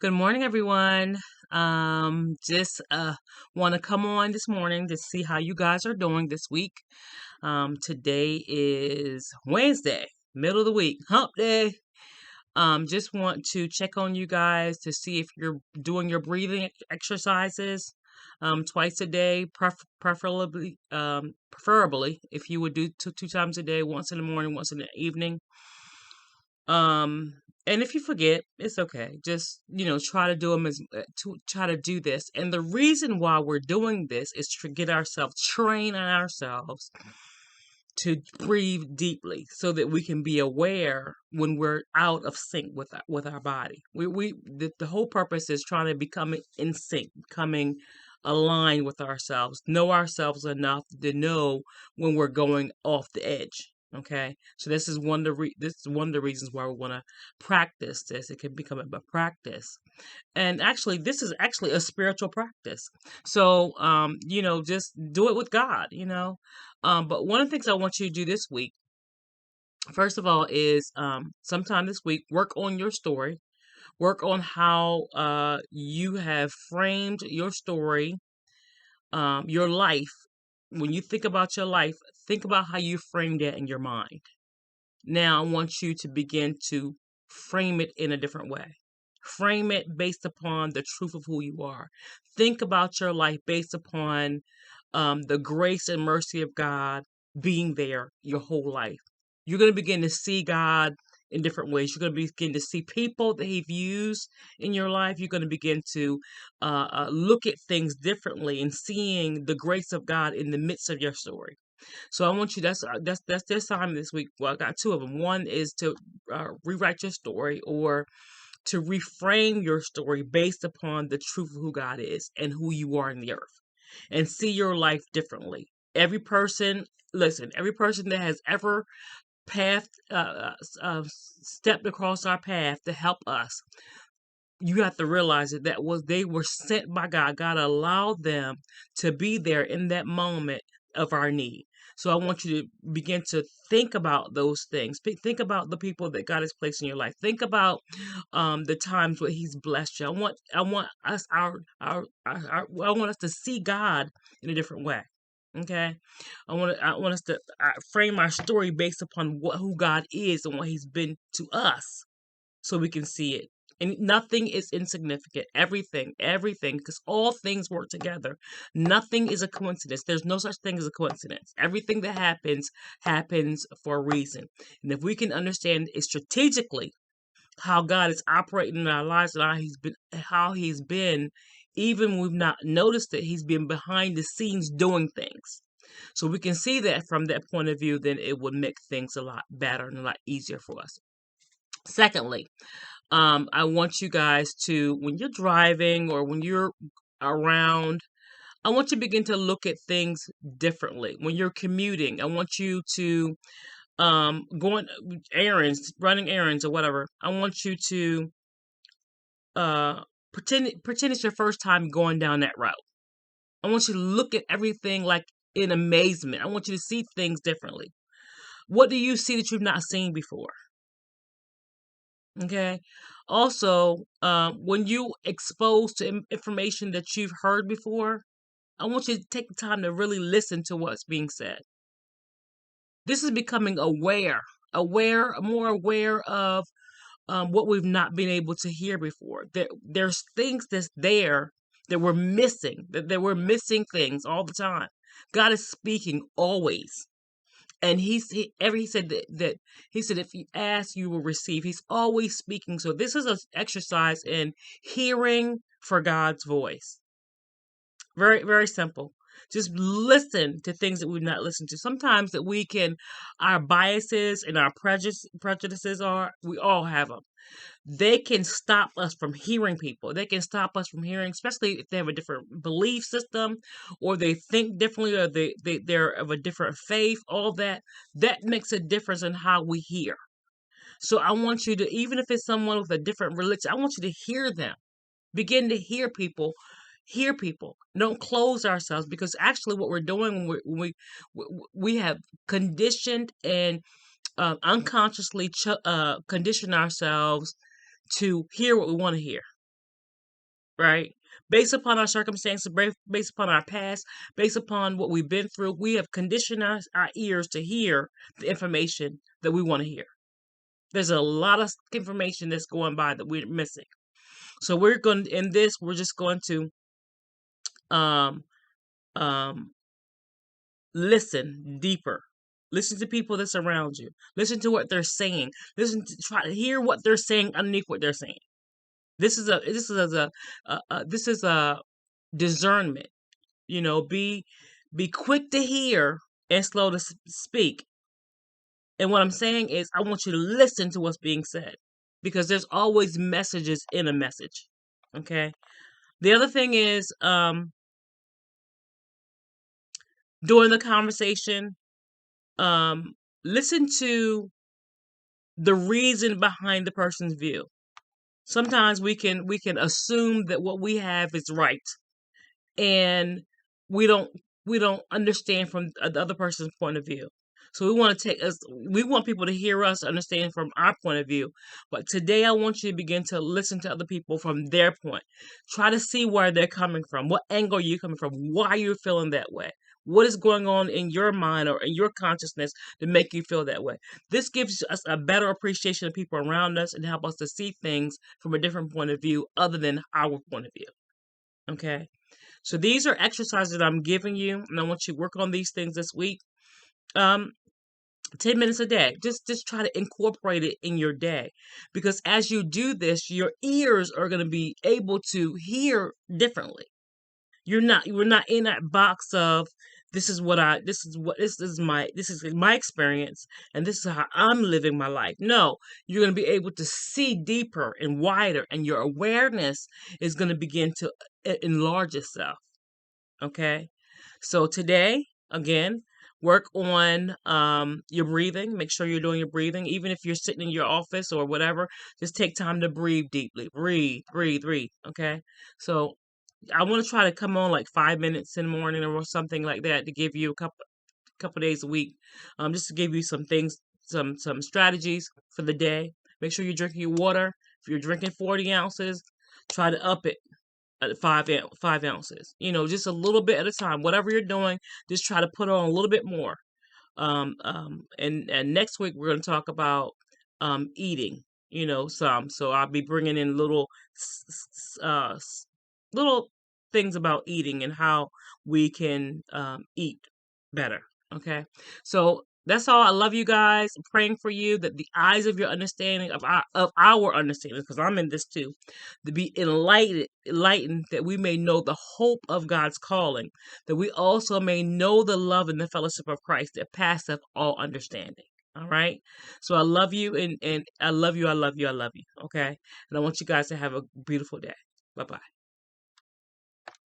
Good morning, everyone. Just want to come on this morning to see how you guys are doing this week. Today is Wednesday, middle of the week, hump day. Just want to check on you guys to see if you're doing your breathing exercises twice a day, preferably if you would do two times a day, once in the morning, once in the evening. Um, and if you forget, it's okay. Just, try to do them to try to do this. And the reason why we're doing this is to get ourselves train on ourselves to breathe deeply so that we can be aware when we're out of sync with our body. The whole purpose is trying to become in sync, becoming aligned with ourselves, know ourselves enough to know when we're going off the edge. Okay, so this is one of the reasons why we want to practice this. It can become a practice, and actually, this is actually a spiritual practice. So, just do it with God. But one of the things I want you to do this week, first of all, is sometime this week, work on your story. Work on how you have framed your story, your life. When you think about your life, think about how you framed it in your mind. Now, I want you to begin to frame it in a different way. Frame it based upon the truth of who you are. Think about your life based upon the grace and mercy of God being there your whole life. You're going to begin to see God in different ways. You're going to begin to see people that He's used in your life. You're going to begin to look at things differently and seeing the grace of God in the midst of your story. So I want you. That's the assignment this week. Well, I got two of them. One is to rewrite your story, or to reframe your story based upon the truth of who God is and who you are in the earth, and see your life differently. Every person, listen. Every person that has ever path stepped across our path to help us, you have to realize that they were sent by God. God allowed them to be there in that moment of our need. So I want you to begin to think about those things. Think about the people that God has placed in your life. Think about the times where He's blessed you. I want us to see God in a different way. Okay, I want us to frame our story based upon who God is and what He's been to us, so we can see it. And nothing is insignificant. Everything, because all things work together. Nothing is a coincidence. There's no such thing as a coincidence. Everything that happens for a reason. And if we can understand it strategically, how God is operating in our lives and how He's been, even when we've not noticed it, He's been behind the scenes doing things. So we can see that from that point of view, then it would make things a lot better and a lot easier for us. Secondly, I want you guys to, when you're driving or when you're around, I want you to begin to look at things differently. When you're commuting, I want you to going errands, running errands or whatever. I want you to pretend it's your first time going down that route. I want you to look at everything like in amazement. I want you to see things differently. What do you see that you've not seen before? Okay. Also, when you expose to information that you've heard before, I want you to take the time to really listen to what's being said. This is becoming more aware of what we've not been able to hear before. There's things that's there that we're missing, that we're missing things all the time. God is speaking always. And he said that he said, if you ask, you will receive. He's always speaking. So this is an exercise in hearing for God's voice. Very, very simple. Just listen to things that we've not listened to. Sometimes that our biases and our prejudices we all have them. They can stop us from hearing people. They can stop us from hearing, especially if they have a different belief system, or they think differently, or they're of a different faith. All that makes a difference in how we hear. So I want you to, even if it's someone with a different religion, I want you to hear them. Begin to hear people. Hear people. Don't close ourselves, because actually what we're doing when we have conditioned and unconsciously condition ourselves to hear what we want to hear. right? Based upon our circumstances, based upon our past, based upon what we've been through, we have conditioned our ears to hear the information that we want to hear. There's a lot of information that's going by that we're missing. So we're going in this, we're just going to um um listen deeper. Listen to people that surround you. Listen to what they're saying. Listen to try to hear what they're saying underneath what they're saying. This is a discernment. Be quick to hear and slow to speak. And what I'm saying is, I want you to listen to what's being said because there's always messages in a message. Okay. The other thing is, during the conversation, listen to the reason behind the person's view. Sometimes we can assume that what we have is right, and we don't we don't understand from the other person's point of view. So we want people to hear us understand from our point of view. But today I want you to begin to listen to other people from their point. Try to see where they're coming from. What angle are you coming from? Why you're feeling that way? What is going on in your mind or in your consciousness to make you feel that way? This gives us a better appreciation of people around us and help us to see things from a different point of view other than our point of view. Okay? So these are exercises that I'm giving you, and I want you to work on these things this week. 10 minutes a day. Just try to incorporate it in your day. Because as you do this, your ears are going to be able to hear differently. We're not in that box of this is my experience and this is how I'm living my life. No, you're going to be able to see deeper and wider, and your awareness is going to begin to enlarge itself. Okay. So today, again, work on your breathing. Make sure you're doing your breathing. Even if you're sitting in your office or whatever, just take time to breathe deeply. Breathe, breathe, breathe. Okay. So I want to try to come on like 5 minutes in the morning or something like that to give you a couple days a week, just to give you some things, some strategies for the day. Make sure you're drinking your water. If you're drinking 40 ounces, try to up it at 5 ounces. Just a little bit at a time. Whatever you're doing, just try to put on a little bit more. And next week we're going to talk about eating. Some. So I'll be bringing in little things about eating and how we can eat better. Okay, so that's all. I love you guys. I'm praying for you that the eyes of your understanding of our understanding, because I'm in this too, to be enlightened, that we may know the hope of God's calling, that we also may know the love and the fellowship of Christ that passeth all understanding. All right. So I love you, and I love you. I love you. I love you. Okay. And I want you guys to have a beautiful day. Bye bye.